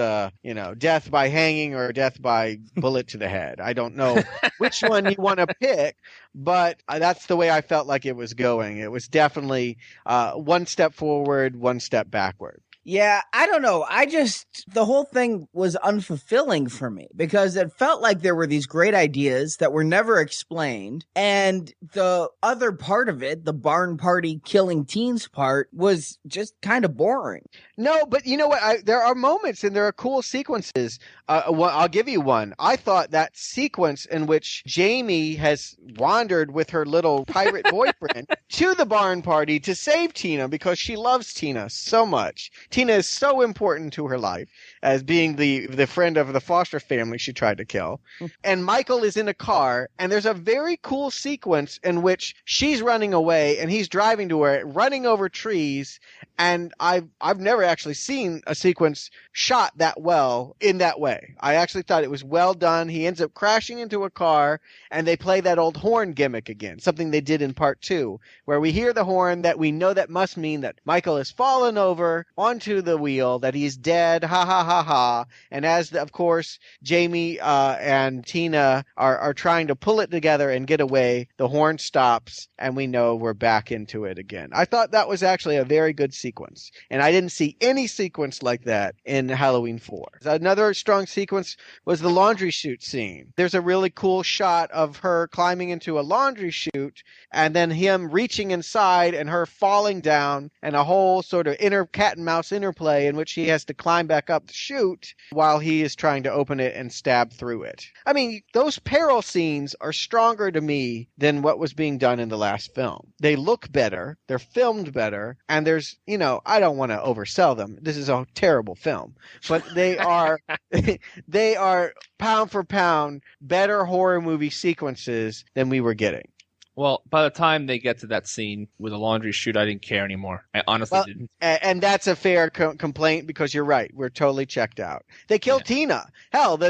death by hanging or death by bullet to the head. I don't know which one you want to pick, but that's the way I felt like it was going. It was definitely one step forward, one step backward. Yeah, I don't know. The whole thing was unfulfilling for me because it felt like there were these great ideas that were never explained. And the other part of it, the barn party killing teens part, was just kind of boring. No, but you know what? There are moments and there are cool sequences. I'll give you one. I thought that sequence in which Jamie has wandered with her little pirate boyfriend to the barn party to save Tina because she loves Tina so much. Tina is so important to her life as being the friend of the foster family she tried to kill. And Michael is in a car, and there's a very cool sequence in which she's running away and he's driving to her, running over trees. And I've never actually seen a sequence shot that well in that way. I actually thought it was well done. He ends up crashing into a car, and they play that old horn gimmick again, something they did in part 2, where we hear the horn that we know that must mean that Michael has fallen over onto the wheel, that he's dead, ha ha ha ha. And as, of course, Jamie and Tina are trying to pull it together and get away, the horn stops, and we know we're back into it again. I thought that was actually a very good sequence, and I didn't see any sequence like that in Halloween 4. Another strong sequence was the laundry chute scene. There's a really cool shot of her climbing into a laundry chute, and then him reaching inside and her falling down, and a whole sort of inner cat and mouse interplay in which he has to climb back up the chute while he is trying to open it and stab through it. I mean, those peril scenes are stronger to me than what was being done in the last film. They look better, they're filmed better, and there's, I don't want to oversell them. This is a terrible film, but they are they are pound for pound better horror movie sequences than we were getting. Well, by the time they get to that scene with the laundry chute, I didn't care anymore. I honestly didn't. And that's a fair complaint because you're right. We're totally checked out. They kill Tina. Hell,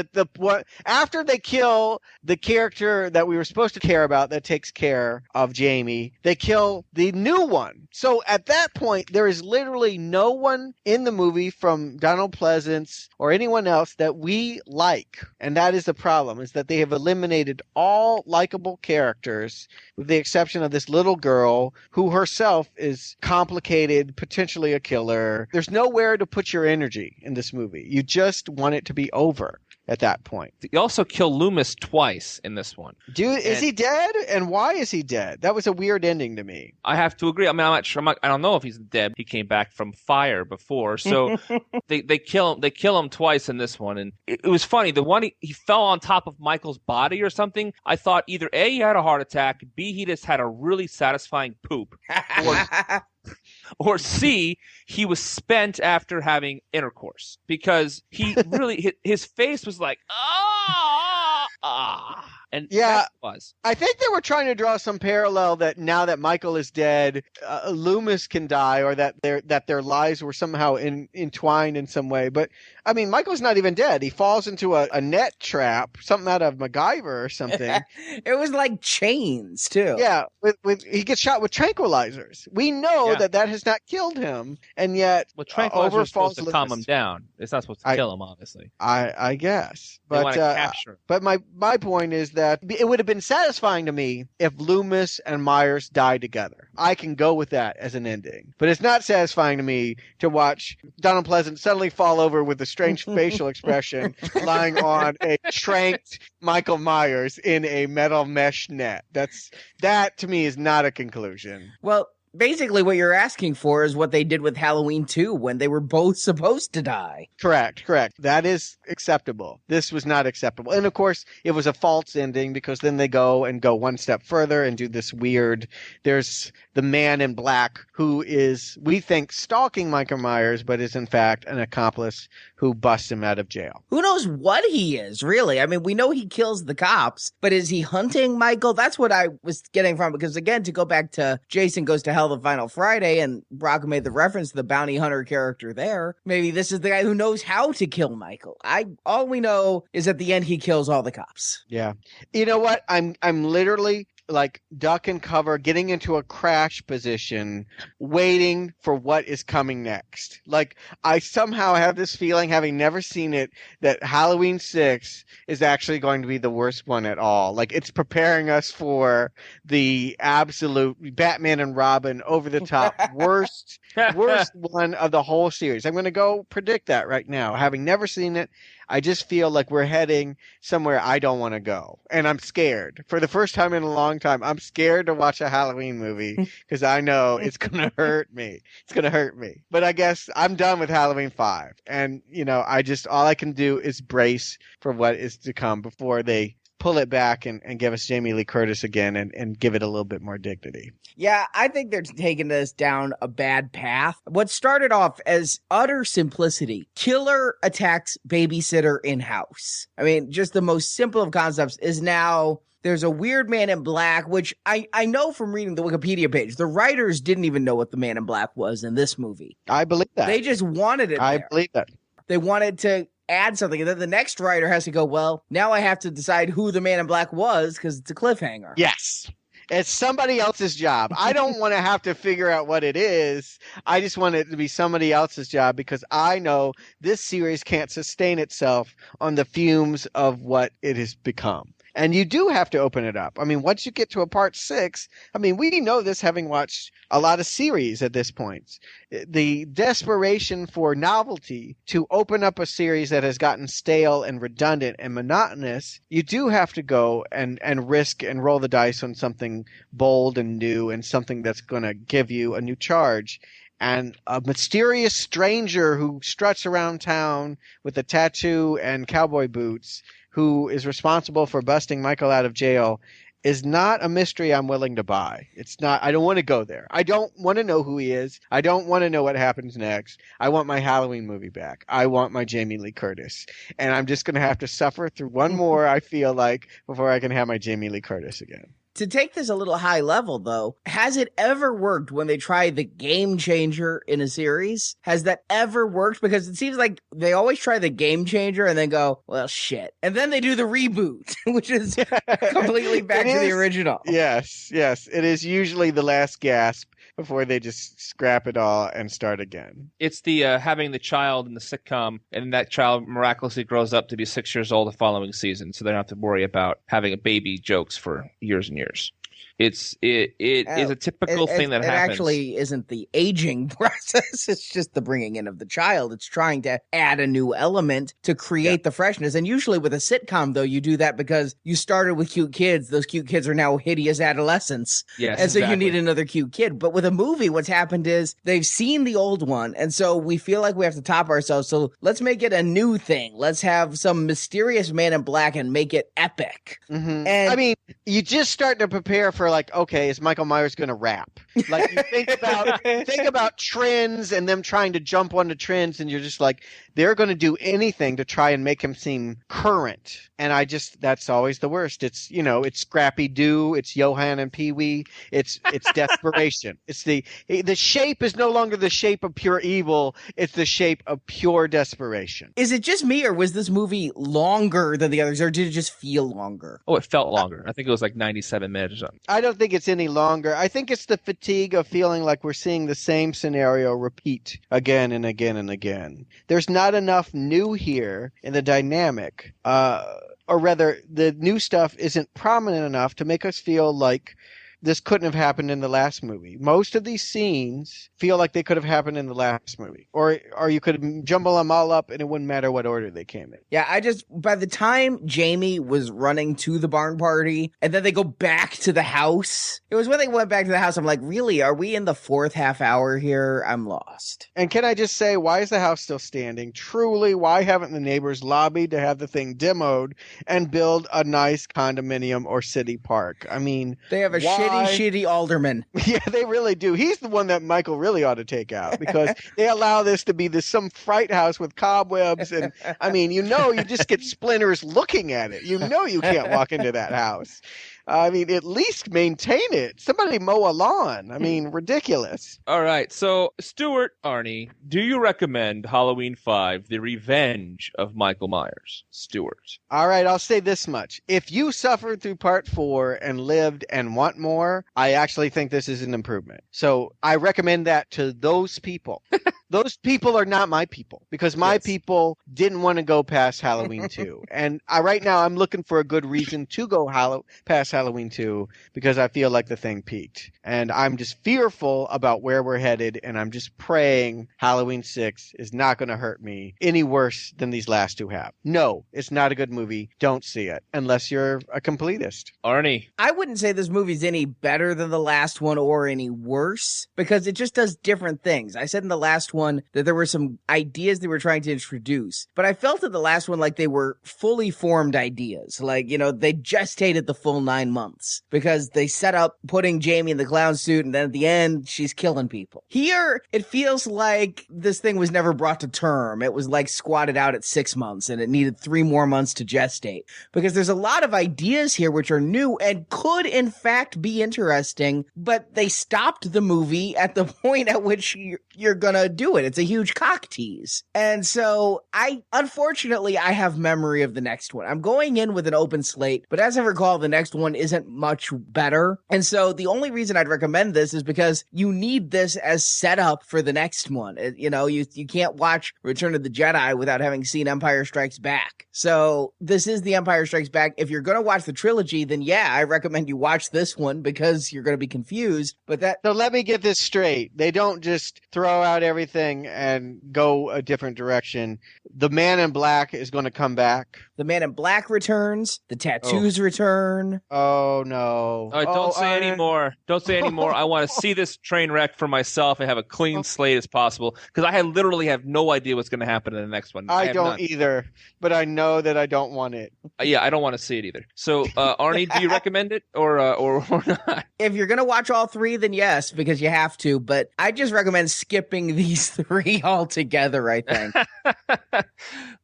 after they kill the character that we were supposed to care about that takes care of Jamie, they kill the new one. So at that point, there is literally no one in the movie from Donald Pleasance or anyone else that we like. And that is the problem, is that they have eliminated all likable characters with the exception of this little girl who herself is complicated, potentially a killer. There's nowhere to put your energy in this movie. You just want it to be over at that point. You also kill Loomis twice in this one. Is he dead? And why is he dead? That was a weird ending to me. I have to agree. I mean, I'm not sure. I don't know if he's dead. He came back from fire before, so they kill him twice in this one. And it was funny. The one he fell on top of Michael's body or something. I thought either A, he had a heart attack, B, he just had a really satisfying poop, or C, he was spent after having intercourse, because he really his face was like and yeah, was. I think they were trying to draw some parallel that now that Michael is dead, Loomis can die, or that their lives were somehow entwined in some way. But I mean, Michael's not even dead. He falls into a net trap, something out of MacGyver or something. It was like chains too. Yeah, he gets shot with tranquilizers. We know that has not killed him, and yet tranquilizers are supposed to calm him down. It's not supposed to kill him, obviously. I guess, they want to capture him. But my point is that it would have been satisfying to me if Loomis and Myers died together. I can go with that as an ending. But it's not satisfying to me to watch Donald Pleasance suddenly fall over with a strange facial expression lying on a tranked Michael Myers in a metal mesh net. That to me is not a conclusion. Well, basically what you're asking for is what they did with Halloween 2 when they were both supposed to die. Correct. That is acceptable. This was not acceptable. And of course, it was a false ending because then they go one step further and do this weird, there's the man in black who is, we think, stalking Michael Myers, but is in fact an accomplice who busts him out of jail. Who knows what he is, really? I mean, we know he kills the cops, but is he hunting Michael? That's what I was getting from, because again, to go back to Jason Goes to Hell the Final Friday, and Brock made the reference to the bounty hunter character there. Maybe this is the guy who knows how to kill Michael. All we know is at the end he kills all the cops. Yeah. You know what? I'm literally like duck and cover, getting into a crash position, waiting for what is coming next. Like, I somehow have this feeling, having never seen it, that Halloween 6 is actually going to be the worst one at all. Like, it's preparing us for the absolute Batman and Robin over the top worst one of the whole series. I'm going to go predict that right now. Having never seen it, I just feel like we're heading somewhere I don't want to go. And I'm scared. For the first time in a long time, I'm scared to watch a Halloween movie because I know it's going to hurt me. It's going to hurt me. But I guess I'm done with Halloween 5. And, all I can do is brace for what is to come before they pull it back and give us Jamie Lee Curtis again and give it a little bit more dignity. Yeah, I think they're taking this down a bad path. What started off as utter simplicity, killer attacks babysitter in-house. I mean, just the most simple of concepts is now there's a weird man in black, which I know from reading the Wikipedia page, the writers didn't even know what the man in black was in this movie. I believe that. They just wanted it I there. believe that. They wanted to add something, and then the next writer has to go, well, now I have to decide who the man in black was because it's a cliffhanger. Yes. It's somebody else's job. I don't want to have to figure out what it is. I just want it to be somebody else's job because I know this series can't sustain itself on the fumes of what it has become. And you do have to open it up. I mean, once you get to a part 6, I mean, we know this having watched a lot of series at this point. The desperation for novelty to open up a series that has gotten stale and redundant and monotonous, you do have to go and risk and roll the dice on something bold and new and something that's going to give you a new charge. And a mysterious stranger who struts around town with a tattoo and cowboy boots who is responsible for busting Michael out of jail is not a mystery I'm willing to buy. It's not. I don't want to go there. I don't want to know who he is. I don't want to know what happens next. I want my Halloween movie back. I want my Jamie Lee Curtis. And I'm just going to have to suffer through one more, I feel like, before I can have my Jamie Lee Curtis again. To take this a little high level, though, has it ever worked when they try the game changer in a series? Has that ever worked? Because it seems like they always try the game changer and then go, well, shit. And then they do the reboot, which is completely back to the original. Yes. It is usually the last gasp before they just scrap it all and start again. It's the having the child in the sitcom, and that child miraculously grows up to be 6 years old the following season, so they don't have to worry about having a baby jokes for years and years. It is a typical thing that happens. It actually isn't the aging process. It's just the bringing in of the child. It's trying to add a new element to create the freshness. And usually with a sitcom, though, you do that because you started with cute kids. Those cute kids are now hideous adolescents. Yes, and so exactly. you need another cute kid. But with a movie, what's happened is they've seen the old one. And so we feel like we have to top ourselves. So let's make it a new thing. Let's have some mysterious man in black and make it epic. Mm-hmm. And I mean, you just start to prepare for like, okay, is Michael Myers going to rap? Like you think about trends and them trying to jump onto trends, and you're just like, they're going to do anything to try and make him seem current. And that's always the worst. It's, it's Scrappy Doo, it's Johan and Pee Wee, it's desperation. It's the shape is no longer the shape of pure evil, it's the shape of pure desperation. Is it just me, or was this movie longer than the others, or did it just feel longer? Oh, it felt longer. I think it was like 97 minutes or something. I don't think it's any longer. I think it's the fatigue of feeling like we're seeing the same scenario repeat again and again and again. There's not enough new here in the dynamic. Or rather, the new stuff isn't prominent enough to make us feel like this couldn't have happened in the last movie. Most of these scenes feel like they could have happened in the last movie. Or you could jumble them all up and it wouldn't matter what order they came in. Yeah, by the time Jamie was running to the barn party and then they go back to the house, it was when they went back to the house, I'm like, really? Are we in the fourth half hour here? I'm lost. And can I just say, why is the house still standing? Truly, why haven't the neighbors lobbied to have the thing demoed and build a nice condominium or city park? I mean, they have a shitty shitty alderman. Yeah, they really do. He's the one that Michael really ought to take out because they allow this to be some fright house with cobwebs. And I mean, you just get splinters looking at it. You can't walk into that house. I mean, at least maintain it. Somebody mow a lawn. I mean, ridiculous. All right. So, Stuart, Arnie, do you recommend Halloween 5, The Revenge of Michael Myers? Stuart. All right. I'll say this much. If you suffered through part 4 and lived and want more, I actually think this is an improvement. So I recommend that to those people. Those people are not my people because my people didn't want to go past Halloween 2. And right now I'm looking for a good reason to go past Halloween 2 because I feel like the thing peaked. And I'm just fearful about where we're headed. And I'm just praying Halloween 6 is not going to hurt me any worse than these last two have. No, it's not a good movie. Don't see it unless you're a completist. Arnie. I wouldn't say this movie's any better than the last one or any worse because it just does different things. I said in the last one that there were some ideas they were trying to introduce, but I felt in the last one like they were fully formed ideas. Like, they gestated the full 9 months because they set up putting Jamie in the clown suit and then at the end she's killing people. Here, it feels like this thing was never brought to term. It was like squatted out at 6 months and it needed 3 more months to gestate because there's a lot of ideas here which are new and could in fact be interesting, but they stopped the movie at the point at which you're gonna do it. It's a huge cock tease. And so unfortunately, I have memory of the next one. I'm going in with an open slate, but as I recall, the next one isn't much better. And so the only reason I'd recommend this is because you need this as setup for the next one. You can't watch Return of the Jedi without having seen Empire Strikes Back. So this is the Empire Strikes Back. If you're going to watch the trilogy, then yeah, I recommend you watch this one because you're going to be confused. So let me get this straight. They don't just throw out everything and go a different direction. The Man in Black is going to come back. The Man in Black returns. The tattoos return. Oh, no. Don't say any more. Don't say any more. I want to see this train wreck for myself and have a clean slate as possible because I literally have no idea what's going to happen in the next one. I don't either, but I know that I don't want it. Yeah, I don't want to see it either. So, Arnie, do you recommend it or not? If you're going to watch all 3, then yes, because you have to, but I just recommend skipping these 3 altogether, I think.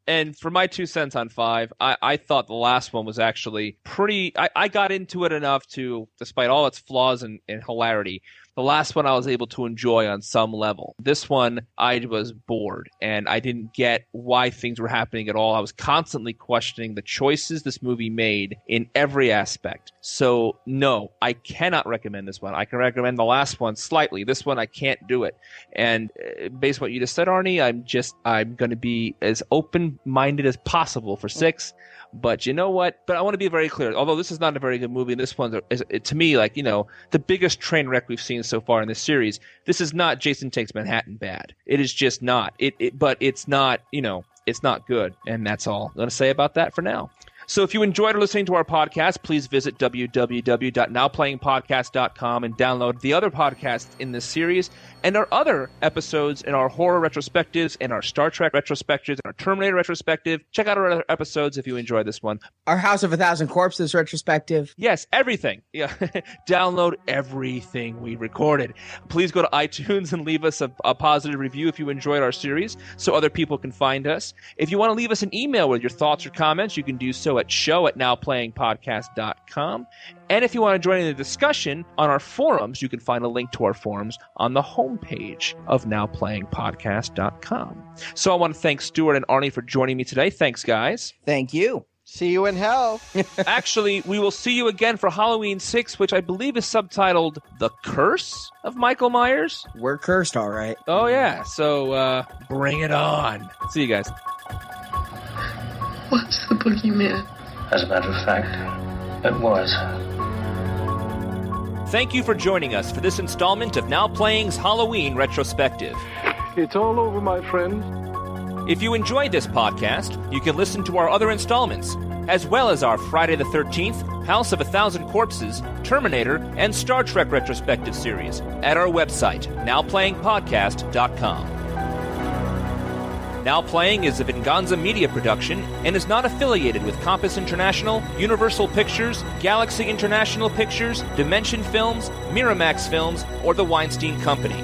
And for my 2 cents on 5, I thought the last one was actually pretty... I got into it enough to, despite all its flaws and hilarity, the last one I was able to enjoy on some level. This one, I was bored, and I didn't get why things were happening at all. I was constantly questioning the choices this movie made in every aspect. So, no, I cannot recommend this one. I can recommend the last one slightly. This one, I can't do it. And based on what you just said, Arnie, I'm going to be as open-minded as possible for 6. But you know what? But I want to be very clear. Although this is not a very good movie, this one is, to me, like, the biggest train wreck we've seen so far in this series. This is not Jason Takes Manhattan bad. It is just not. But it's not, it's not good. And that's all I'm going to say about that for now. So if you enjoyed listening to our podcast, please visit www.nowplayingpodcast.com and download the other podcasts in this series and our other episodes in our horror retrospectives and our Star Trek retrospectives and our Terminator retrospective. Check out our other episodes if you enjoyed this one. Our House of a Thousand Corpses retrospective. Yes, everything. Yeah, download everything we recorded. Please go to iTunes and leave us a positive review if you enjoyed our series so other people can find us. If you want to leave us an email with your thoughts or comments, you can do so at show@nowplayingpodcast.com. And if you want to join in the discussion on our forums, you can find a link to our forums on the homepage of nowplayingpodcast.com. So I want to thank Stuart and Arnie for joining me today. Thanks, guys. Thank you. See you in hell. Actually, we will see you again for Halloween 6, which I believe is subtitled The Curse of Michael Myers. We're cursed, all right. Oh, yeah. So bring it on. See you guys. What's the boogeyman? As a matter of fact, it was. Thank you for joining us for this installment of Now Playing's Halloween Retrospective. It's all over, my friend. If you enjoyed this podcast, you can listen to our other installments, as well as our Friday the 13th, House of a Thousand Corpses, Terminator, and Star Trek retrospective series at our website, nowplayingpodcast.com. Now Playing is a Venganza Media production and is not affiliated with Compass International, Universal Pictures, Galaxy International Pictures, Dimension Films, Miramax Films, or the Weinstein Company.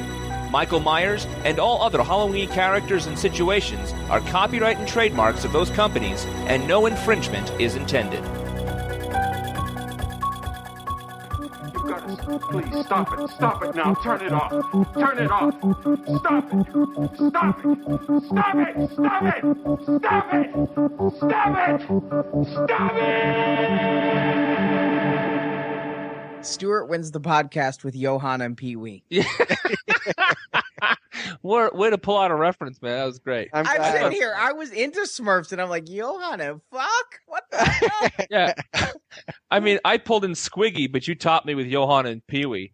Michael Myers and all other Halloween characters and situations are copyright and trademarks of those companies, and no infringement is intended. Please stop it. Stop it now. Turn it off. Turn it off. Stop it. Stop it. Stop it. Stop it. Stop it. Stop it. Stop it. Stuart wins the podcast with Johanna and Pee Wee. Way to pull out a reference, man. That was great. I'm sitting here. I was into Smurfs, and I'm like, Johanna, fuck? What the hell? Yeah. I mean, I pulled in Squiggy, but you taught me with Johanna and Pee Wee.